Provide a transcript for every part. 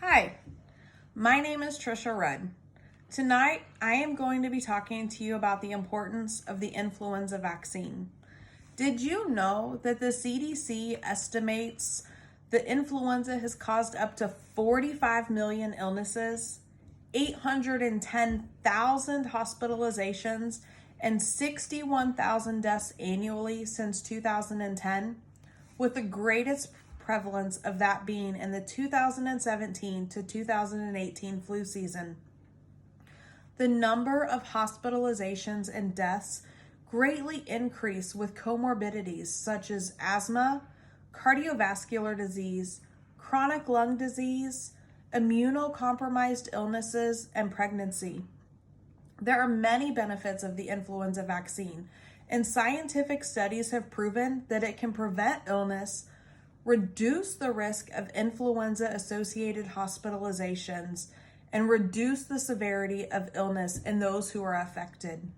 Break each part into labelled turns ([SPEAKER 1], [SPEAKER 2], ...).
[SPEAKER 1] Hi, my name is Trisha Rudd. Tonight, I am going to be talking to you about the importance of the influenza vaccine. Did you know that the CDC estimates the influenza has caused up to 45 million illnesses, 810,000 hospitalizations, and 61,000 deaths annually since 2010, with the greatest prevalence of that being in the 2017 to 2018 flu season? The number of hospitalizations and deaths greatly increased with comorbidities such as asthma, cardiovascular disease, chronic lung disease, immunocompromised illnesses, and pregnancy. There are many benefits of the influenza vaccine, and scientific studies have proven that it can prevent illness, reduce the risk of influenza-associated hospitalizations, and reduce the severity of illness in those who are affected.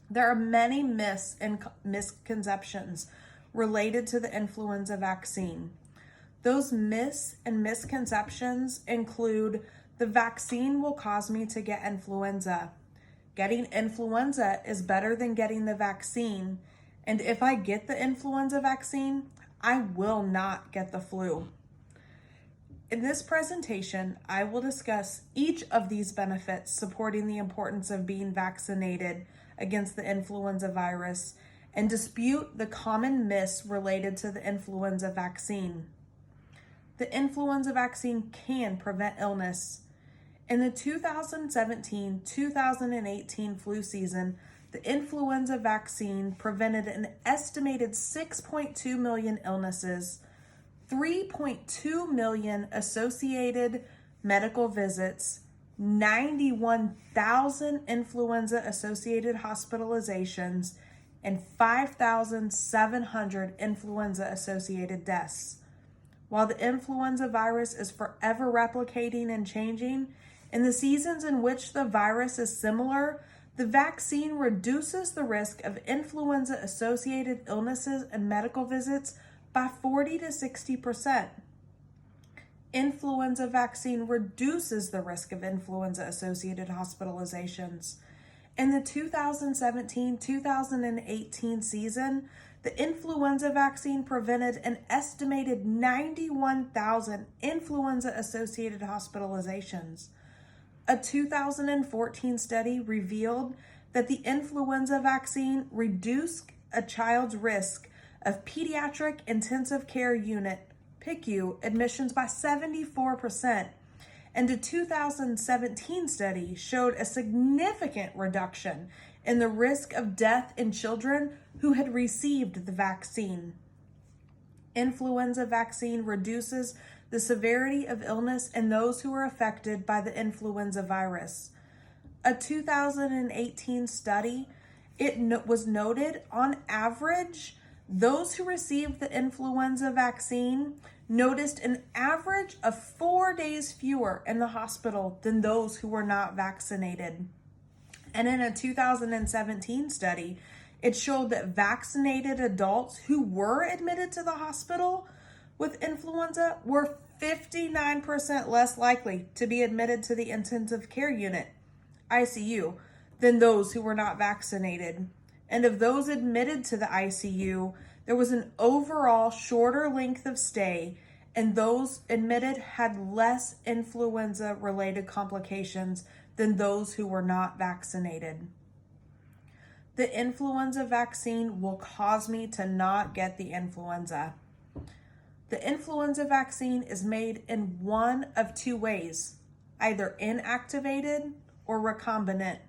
[SPEAKER 1] There are many myths and misconceptions related to the influenza vaccine. Those myths and misconceptions include the vaccine will cause me to get influenza. Getting influenza is better than getting the vaccine. And if I get the influenza vaccine, I will not get the flu. In this presentation, I will discuss each of these benefits supporting the importance of being vaccinated against the influenza virus and dispute the common myths related to the influenza vaccine. The influenza vaccine can prevent illness. In the 2017-2018 flu season, the influenza vaccine prevented an estimated 6.2 million illnesses, 3.2 million associated medical visits, 91,000 influenza-associated hospitalizations, and 5,700 influenza-associated deaths. While the influenza virus is forever replicating and changing, in the seasons in which the virus is similar, the vaccine reduces the risk of influenza-associated illnesses and medical visits by 40 to 60%. Influenza vaccine reduces the risk of influenza-associated hospitalizations. In the 2017-2018 season, the influenza vaccine prevented an estimated 91,000 influenza-associated hospitalizations. A 2014 study revealed that the influenza vaccine reduced a child's risk of pediatric intensive care unit PICU admissions by 74%, and a 2017 study showed a significant reduction in the risk of death in children who had received the vaccine. Influenza vaccine reduces the severity of illness in those who are affected by the influenza virus. A 2018 study, was noted on average, those who received the influenza vaccine noticed an average of 4 days fewer in the hospital than those who were not vaccinated. And in a 2017 study, it showed that vaccinated adults who were admitted to the hospital with influenza were 59% less likely to be admitted to the intensive care unit, ICU, than those who were not vaccinated. And of those admitted to the ICU, there was an overall shorter length of stay, and those admitted had less influenza-related complications than those who were not vaccinated. The influenza vaccine will cause me to not get the influenza. The influenza vaccine is made in one of two ways, either inactivated or recombinant.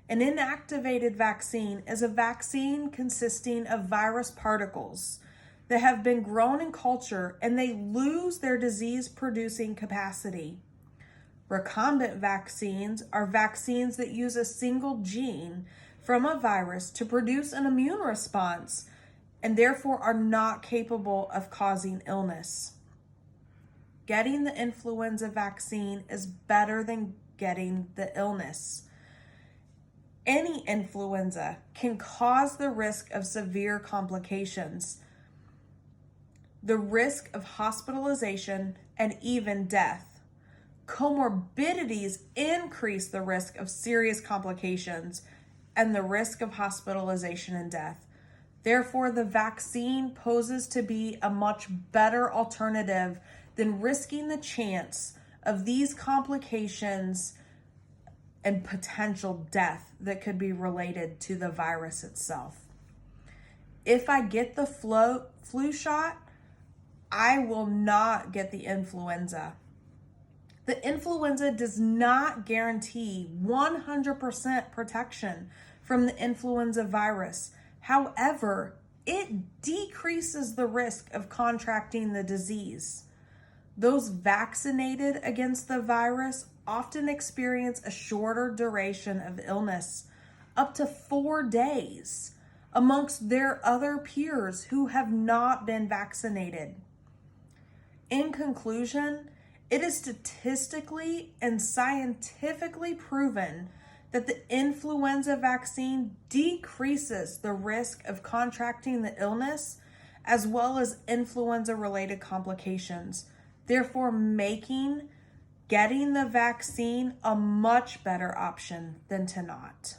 [SPEAKER 1] An inactivated vaccine is a vaccine consisting of virus particles that have been grown in culture and they lose their disease-producing capacity. Recombinant vaccines are vaccines that use a single gene from a virus to produce an immune response and therefore are not capable of causing illness. Getting the influenza vaccine is better than getting the illness. Any influenza can cause the risk of severe complications, the risk of hospitalization, and even death. comorbidities increase the risk of serious complications and the risk of hospitalization and death. Therefore, the vaccine poses to be a much better alternative than risking the chance of these complications and potential death that could be related to the virus itself. If I get the flu shot, I will not get the influenza. The influenza does not guarantee 100% protection from the influenza virus. However, it decreases the risk of contracting the disease. Those vaccinated against the virus often experience a shorter duration of illness, up to 4 days, amongst their other peers who have not been vaccinated. In conclusion, it is statistically and scientifically proven that the influenza vaccine decreases the risk of contracting the illness as well as influenza-related complications, therefore making getting the vaccine a much better option than to not.